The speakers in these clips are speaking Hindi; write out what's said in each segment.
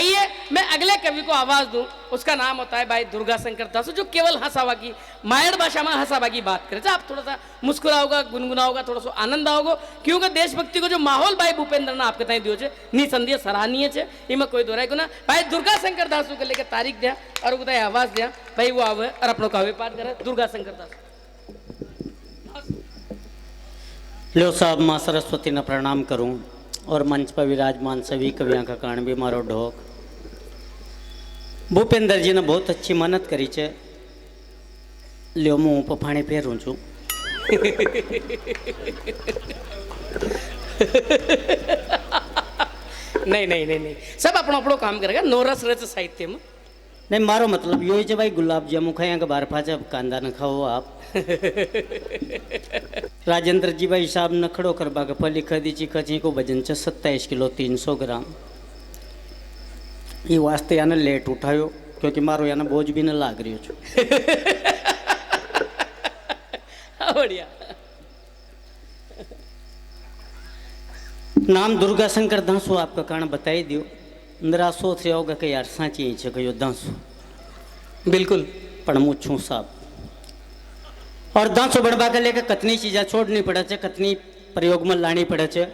आइए मैं अगले कवि को आवाज दूं। उसका नाम होता है भाई दुर्गा शंकर दास, जो केवल हंसावा की मायड़ भाषा में हंसावा की बात करे। आप थोड़ा सा मुस्कुराओगा, गुनगुनाओगा, थोड़ा सा आनंद आओगे, क्योंकि देशभक्ति को जो माहौल भाई भूपेंद्र ने आपके ताई दियो छे निसंदेह सराहनीय छे, इनमें कोई दोहराई को ना। भाई दुर्गा शंकर दास को लेकर तारीख दिया और बताए आवाज दिया भाई, वो आवे और अपनों काव्य पाठ करे। दुर्गा शंकर दास लो साहब, माँ सरस्वती ने प्रणाम करूं और मंच पर विराजमान सभी कवियों का कारण भी मारो ढोक। भूपेंद्र जी ने बहुत अच्छी मेहनत करी है। लियो मुँह पर पानी फेरूं छू। नहीं नहीं नहीं नहीं, सब अपनो अपनो काम करेगा। नोरस रच साहित्य में नहीं, मारो मतलब यो है भाई, गुलाब जामुन खाया के बार फाचा कांदा न खाओ आप। राजेंद्र जी भाई साहब ने खड़ो करवा के फली खदी ची कची को वजन च 27 किलो 300 ग्राम। ये वास्ते याने लेट उठायो क्योंकि मारो याने बोझ भी न लाग रही छो। बढ़िया। नाम दुर्गा शंकर दासो आपका कारण बताई दियो। निराशो थे होगा कि यार साची छे कयो दासो। बिल्कुल पण मुछू साहब और दांसो बढ़वा के लेकर कतनी चीज़ें छोड़नी पड़े छे, कतनी प्रयोग में लानी पड़े छे।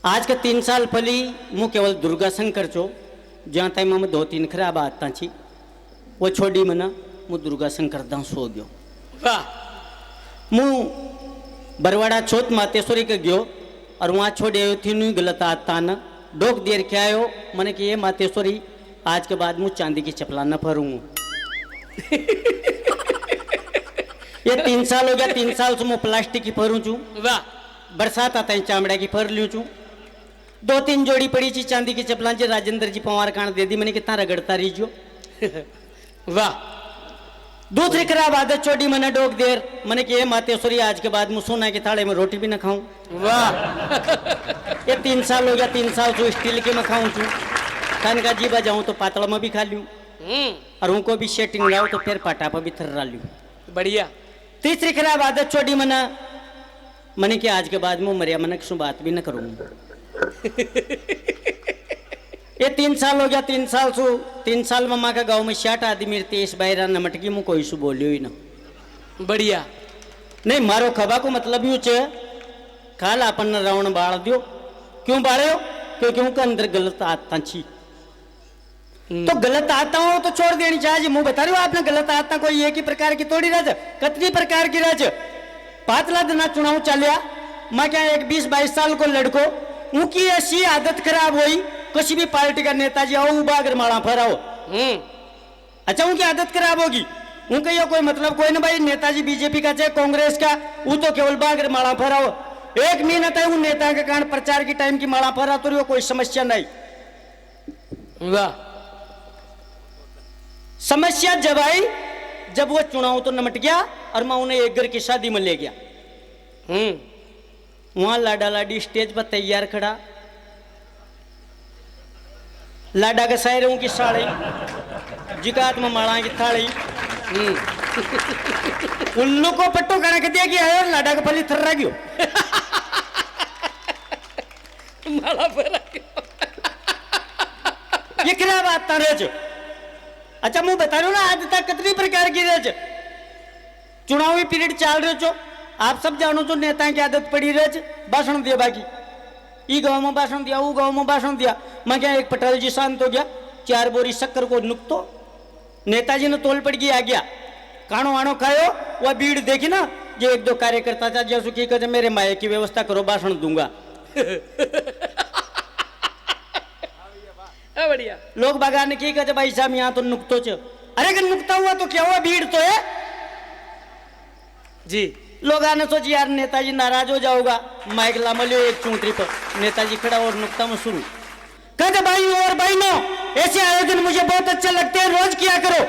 आज के 3 साल पहली मु केवल दुर्गा शंकर छो, जहाँ तक मैं 2-3 खराब आदत थी वो छोड़ी मना मु दुर्गा शंकर दांसो हो गयो। वाह। मु बरवाड़ा छोत मातेश्वरी के गयो और वहाँ छोड़ी आयो थी नहीं गलत आदत न डोक देर के आयो मैंने कि ये मातेश्वरी आज के बाद मु चांदी की चपला न फरूंगा। ये 3 साल हो गया, 3 साल से मैं प्लास्टिक की फरूं छू। वाह। बरसात आता है चामड़ा की फर लूँ छू। 2-3 जोड़ी पड़ी थी चांदी की चपला जो राजेंद्र जी पवार कान दे दी, मैंने कितना रगड़ता रही जो। वाह। दूसरी खराब आदत छोड़ी मैंने डोक देर मैंने कि ये मातेश्वरी आज के बाद मैं सोना के थाले में रोटी भी न खाऊं। वाह। ये 3 साल हो गया, 3 साल से स्टील के में खाऊं छू। खान का जी बजाऊं तो पातला में भी खा लूँ और उनको भी सेटिंग लाओ तो फिर पाटा पर भी थर्रा लूँ। बढ़िया। तीसरी खराब आदत छोड़ी मैंने कि आज के बाद मैं मरिया मन की बात भी न करूंगा। ये 3 साल हो गया, 3 साल में माँ का गाँव में 60 आदमी 23 बाहर नमटकी मुँह कोई सु बोलियो ही ना। बढ़िया। नहीं मारो खबा को मतलब यूँ चे काल अपन रावण बाढ़ दियो। क्यों बाढ़ो? क्योंकि उनके अंदर गलत आदत छी। तो गलत आता हो तो छोड़ देनी चाहिए। मुंह बता रही हूँ आपने गलत आता कोई एक ही प्रकार की थोड़ी रज, कतनी प्रकार की रज। पातला दिना चुनाव चलिया मैं क्या एक 20-22 साल को लड़को उनकी ऐसी आदत खराब हुई, किसी भी पार्टी का नेताजी आओ बागर माला फहराओ। अच्छा उनकी आदत खराब होगी, उनका ये कोई मतलब कोई ना भाई। नेताजी बीजेपी का चाहे कांग्रेस का, वो तो केवल बागर माला फहराओ। 1 महीना तक उन नेता के कारण प्रचार की टाइम की माला फहरा तो कोई समस्या नहीं। वाह। समस्या जब आई जब वो चुनाव तो निमट गया और मैं उन्हें एक घर की शादी में ले गया। वहां लाडा लाडी स्टेज पर तैयार खड़ा, लाडा के शायरों की साड़ी, जिगात में माला की थाली। उल्लू को पट्टो कणक दिया कि है लाडा का फली थर्रा गयो। माला फहरा ये क्या बात था रेज। अच्छा मैं बता रहा हूँ ना आज तक कितनी प्रकार की रेज चुनावी पीरियड चल रहे छो। आप सब जानो जो नेता की आदत पड़ी रेज भाषण दिया, बाकी ई गांव में भाषण दिया, वो गांव में भाषण दिया। मैं क्या एक पटेल जी शांत हो गया, 4 बोरी शक्कर को नुकतो नेताजी ने तोल पड़ गया आ गया। कानो वानो खायो वह भीड़ देखी ना, जो 1-2 कार्यकर्ता था जैसो की कहते मेरे माए की व्यवस्था करो भाषण दूंगा। बढ़िया। लोग बागान की कहते भाई साहब यहाँ तो नुकतो च। अरे अगर नुकता हुआ तो क्या हुआ, भीड़ तो है जी। लोग आने सोच यार नेताजी नाराज हो जाओगा, माइक ला मलियो एक चूंतरी पर, नेताजी खड़ा और नुकता में शुरू। कहते भाई और बहनों ऐसे आयोजन मुझे बहुत अच्छे लगते हैं, रोज किया करो।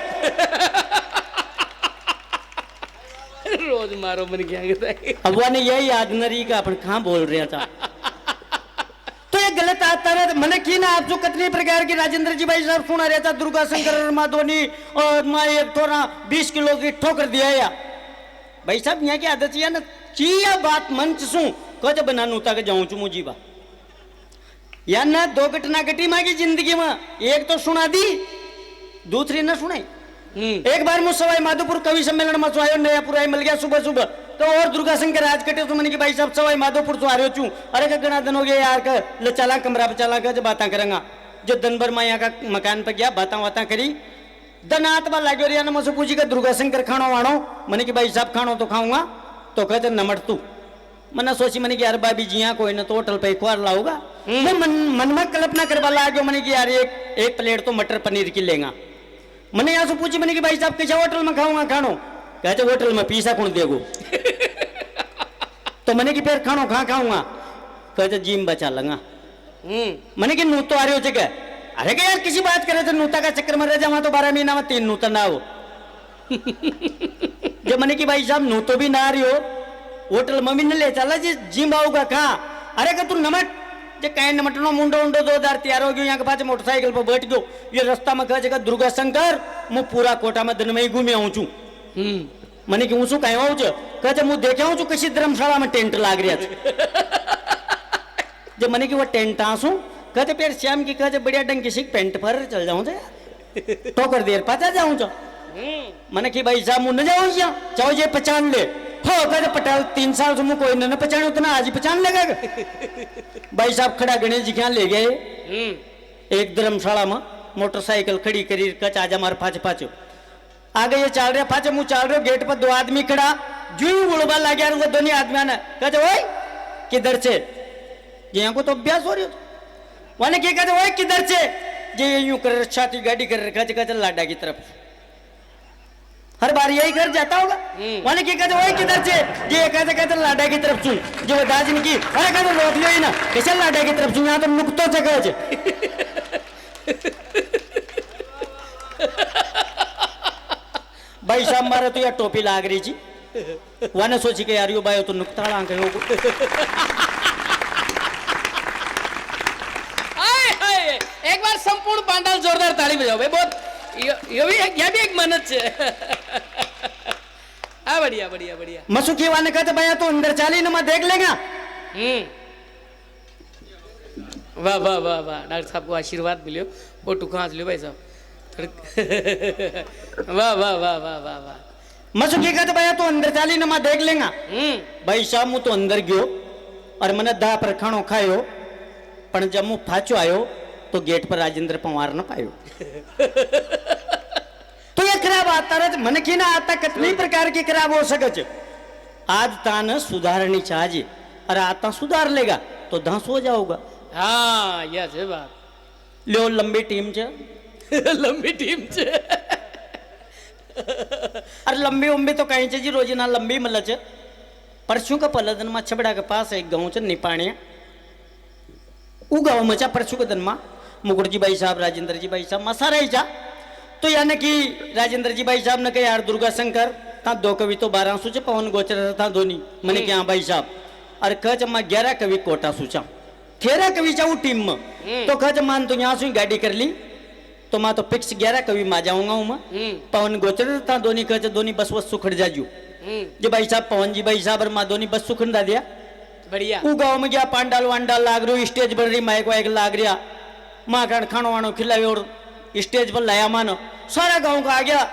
रोज मारो मन गया। अब वो ने यही आदनरी का अपन कहाँ बोल रहा था। तो ये गलत आता है मैंने की ना। आप जो कितनी प्रकार की राजेंद्र जी भाई साहब सुना रहता दुर्गा शंकर और माधोनी और मैं एक थोड़ा 20 किलो की ठोकर दिया या भाई साहब यहाँ की आदत है ना किया बात मंच सू कद बनानू तक जाऊं चु मुझी बा या ना दो घटना घटी माँ की जिंदगी में, एक तो सुना दी, दूसरी न सुनाई। एक बार मुझ सवाई माधोपुर कवि सम्मेलन में आयो, नया पुरा मिल गया सुबह सुबह, तो और दुर्गा शंकर आज कटे तो मैंने कि भाई साहब सवाई माधोपुर से आ रहे हो चू, अरे का गणा दिन हो गया यार का ले चला कमरा पे चला कर बातें करेंगा। जो दिन भर मैं यहाँ का मकान पे गया, बातें बातें करी, दनात बा लाग्यो रिया ने मुझसे पूछी कि दुर्गा शंकर खानो वाणो, मैंने कि भाई साहब खानो तो खाऊंगा, तो कहते नमट तू। मैंने सोची मैंने कि यार भाभी जी यहाँ कोई ना तो होटल पे एक बार लाऊंगा। मैं मन में कल्पना करवा लाग्यो, मैंने कि यार एक प्लेट तो मटर पनीर की लेगा। मैंने यहाँ से पूछी मैंने कि भाई साहब कैसे होटल में खाऊंगा खानो, कहते होटल में पीसा कौन देगो। तो मैंने कि फिर खानो कहाँ खाऊंगा, कहते जिम बचा लगा। मैंने कि नू तो आ रहे हो क्या, अरे क्या यार किसी बात करे तो नूता का चक्कर में रह जावा तो 12 महीना में 3 नूता ना हो। जब मैंने कि भाई साहब नू तो भी ना आ रही हो, होटल में भी न ले चला जी जिम आओगा कहाँ, अरे का तू नमट जे कहीं नमटनो मुंडो उंडो 2000 तैयार हो गयो, यहाँ के पास मोटरसाइकिल पर बैठ गयो, ये रास्ता में कह जगह दुर्गा शंकर मैं पूरा कोटा में दिन में ही घूमे आऊँ छू। मैंने कि हूँ कहीं आऊँ कहते मुझे देखे आऊँ किसी धर्मशाला में टेंट लाग रहा जब मैंने कि वो टेंट आंसू, कहते फिर श्याम की कहते बढ़िया ढंग किसी पेंट पर चल जाऊँ तो कर देर पाचा जाऊँ जो। मैंने कि भाई साहब मुझे जाऊँ चाहो ये पहचान ले हो, कहते पटेल 3 साल से मुझे कोई न पहचाने उतना आज ही पहचान लेगा। भाई साहब खड़ा गणेश जी क्या ले गए एक धर्मशाला में, मोटरसाइकिल खड़ी करी कच आज हमारे पाचे पाचो आगे ये चल रहे पाचे मुँह चल रहे, गेट पर 2 आदमी खड़ा जू उड़वा लग गया, वो दोनों आदमी ने कहते ओए किधर से, जे यहाँ को तो अभ्यास हो रही हो, वाने क्या कहते ओए किधर से, जे यूं कर छाती गाड़ी कर रखा कहते लाडा की तरफ, हर बार यही घर जाता होगा। वाले क्या कहते ओए किधर से, जे कहते कहते लाडा की तरफ चूं, जो दाज की अरे कहते रोक लो ही ना कैसे लाडा की तरफ चूं, यहाँ तो नुकतों से कहे भाई साहब मारे तो यार टोपी लाग रही थी, वाने सोची के यार यो भाई तो नुकता लांग गए हो। एक बार संपूर्ण पांडाल जोरदार ताली बजाओ भाई, बहुत ये भी एक मेहनत है। हाँ बढ़िया बढ़िया बढ़िया। मसुखी वाले कहते भैया तो अंदर चाली ना मैं देख लेगा। वाह वाह वाह वाह, डॉक्टर साहब को आशीर्वाद मिलो, फोटो कहाँ लियो भाई साहब। वाह वाह वाह वाह वाह वाह। मसुखी कहते भैया तो अंदर चाली ना मैं देख लेगा। भाई साहब मुँह तो अंदर गयो और मैंने दा पर खानो खायो, पर जब मुँह फाचो आयो तो गेट पर राजेंद्र पवार न पायो। तो ये खराब आता रहे मन की ना आता कितनी प्रकार की खराब हो सके, आज तान सुधारनी चाहिए और आता सुधार लेगा तो धंस हो जाओगा। हाँ यह है बात। लो लंबी टीम च लंबी टीम च अरे लंबी उम्बी तो कहीं जी रोजी ना लंबी मलच परसों का पलदन में छबड़ा के पास एक गाँव च निपाणिया, उ गाँव में चा परसों के दिन में मुकुट जी भाई साहब राजेंद्र जी भाई साहब मसा रही जा, तो यानी कि राजेंद्र जी भाई साहब ने कहा यार दुर्गा शंकर था 2 कवि तो 12 सूचे पवन गोचर था धोनी, मैंने क्या भाई साहब अरे कह जमा 11 कवि कोटा सूचा 13 कवि चाहू टीम में, तो कह मान तो यहाँ से गाड़ी कर ली तो मैं तो फिक्स 11 कवि में जाऊंगा हूँ मैं, पवन गोचर था धोनी कह दोनी बस बस सुखड़ जाजू जी भाई साहब पवन जी भाई साहब और माँ दोनी बस सुखड़ दा दिया बढ़िया। वो गाँव में गया पांडाल वांडाल लाग रही, स्टेज बन रही, माइक वाइक लाग रहा, माँ का खानो वानो खिलावे और स्टेज पर लाया मानो सारा गांव का आ गया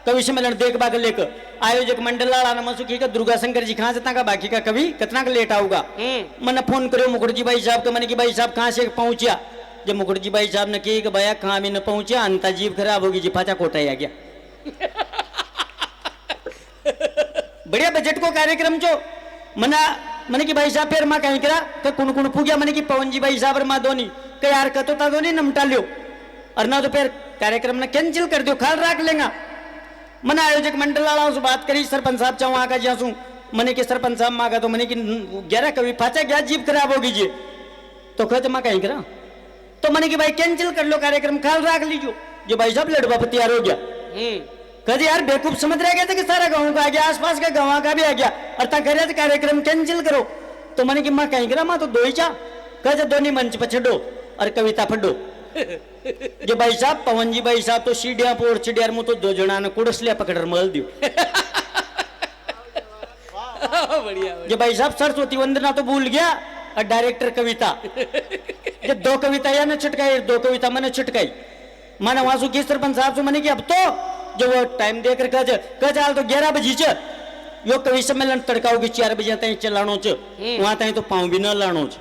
कवि सम्मेलन देख बाग लेकर आयोजक मंडल लाला मसुखी का दुर्गा शंकर जी कहाँ से का बाकी का कवि कितना का लेट आऊगा। मैंने फोन करो मुकुट जी भाई साहब का, मैंने कि भाई साहब कहाँ से पहुंचा, जब मुकुट जी भाई साहब ने कही कि भैया कहाँ भी न पहुंचा अंता जीव खराब होगी जी पाचा कोटा ही आ गया। बढ़िया बजट को कार्यक्रम चो मना मैंने कि भाई साहब फिर माँ कहीं करा तो कुण कुण फूगया, मैंने कि पवन जी भाई साहब और माँ धोनी के यार कतो ता धोनी नमटा लियो और ना तो फिर कार्यक्रम ने कैंसिल कर दियो, ख्याल रख लेगा। मैंने आयोजक मंडल वाला से बात करी, सरपंच साहब चाहूँ आका जासूँ, मैंने कि सरपंच साहब माँ का तो मैंने कि 11 कभी फाचा गया जीव खराब होगी जी, तो कहते माँ कहीं करा तो मैंने कि भाई कैंसिल कर लो कार्यक्रम, ख्याल रख लीजिए। जो भाई साहब लड़वा पर तैयार हो गया, कहते यार बेवकूफ समझ रहे थे कि सारा गाँव का आ गया, आसपास का गाँव का भी आ गया और ता कह रहे थे कार्यक्रम कैंसिल करो, तो मैंने कि माँ कहीं करा माँ तो 2 ही चा कहते दोनों मंच पर छो और कविता फडो। जो भाई साहब पवन जी भाई साहब तो सीढ़िया पोड़ चिड़ियार मुँह तो 2 जना ने कुड़सलिया पकड़ मल दियो। बढ़िया। जो भाई साहब सरस्वती वंदना तो भूल गया और डायरेक्टर कविता ये दो कविता या ने छिटकाई, दो कविता मैंने छिटकाई। माने वहां की सरपंच साहब से मैंने कि अब तो जो वो टाइम देकर कज आल तो 11 बजे च यो कवि सम्मेलन तड़काओ की 4 बजे तक चलानो च, वहां तक तो पाँव भी न लानो च।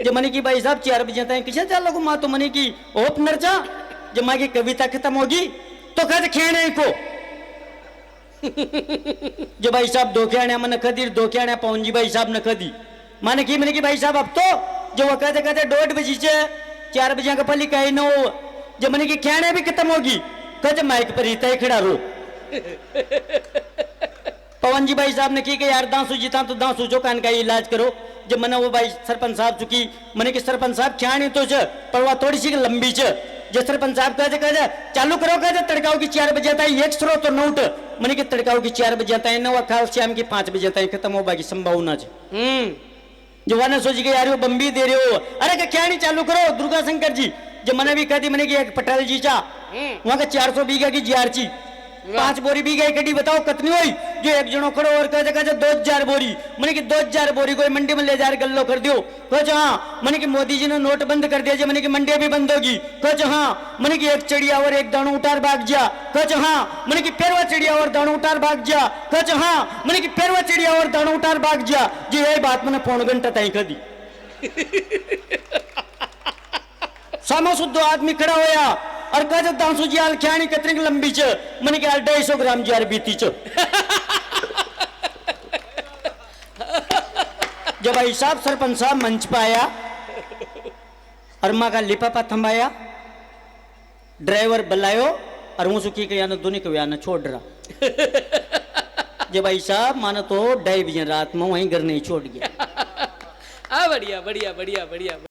जो मने की भाई साहब 4 बजे तक किसे चालो को मां तो मने की ओपनर चा जो मां की कविता खत्म होगी तो कद खेने को जो भाई साहब दो खेने मन खदी दो खेने पौंजी भाई साहब न खदी माने की भाई साहब अब तो जो वो कहते 1:30 बजे से 4 बजे का पली कहीं न हो जो मने की खेने भी खत्म होगी कद माइक पर ही तय खड़ा रो। पवन जी भाई साहब ने की कि यार दांसू जीता तो दांसू जो कान का इलाज करो। जब मैंने वो भाई सरपंच साहब चुकी मैंने कि सरपंच साहब ख्याणी तो पर वह थोड़ी सी लंबी च जो सरपंच साहब कहे चालू करो कहे तड़काओ की 4 बजे तक एक स्रोत तो नोट मैंने कि तड़काओ की 4 बजे तक न खाल शाम की 5 बजे तक खत्म हो बाकी संभावना च। जो वाने सोच के यार बम्बी दे रहे हो अरे क्या नहीं चालू करो दुर्गा शंकर जी जो मैंने भी कहती मैंने कि एक पटेल जी चा वहां का 400 बीघा की जीआर ची 5 बोरी भी गई कटी बताओ कितनी हुई जो एक जनो खड़ो और कहते 2000 बोरी मैंने कि 2000 बोरी कोई मंडी में ले जा गल्लो कर दियो कह हाँ मैंने कि मोदी जी ने नोट बंद कर दिया मैंने कि मंडिया भी बंद होगी कह हाँ मैंने कि एक चिड़िया और एक दाणू उतार भाग जा कह हाँ मैंने कि फिर वह चिड़िया और दाणू उतार भाग जा कह हाँ मैंने कि फिर वह चिड़िया और दाणू उतार भाग जा जी यही बात मैंने 1.5 घंटा तय कर दी। सामो शुद्ध आदमी खड़ा होया और कह दांसू जी आल ख्याणी कितनी लंबी च मैंने कहा 250 ग्राम जार बीती च। जब भाई साहब सरपंच साहब मंच पाया और माँ का लिपापा थमाया ड्राइवर बुलायो और मुझे की कहा दोनों को छोड़ रहा जब भाई साहब मानो तो 2:30 बजे रात में वहीं घर नहीं छोड़ गया। बढ़िया बढ़िया बढ़िया बढ़िया।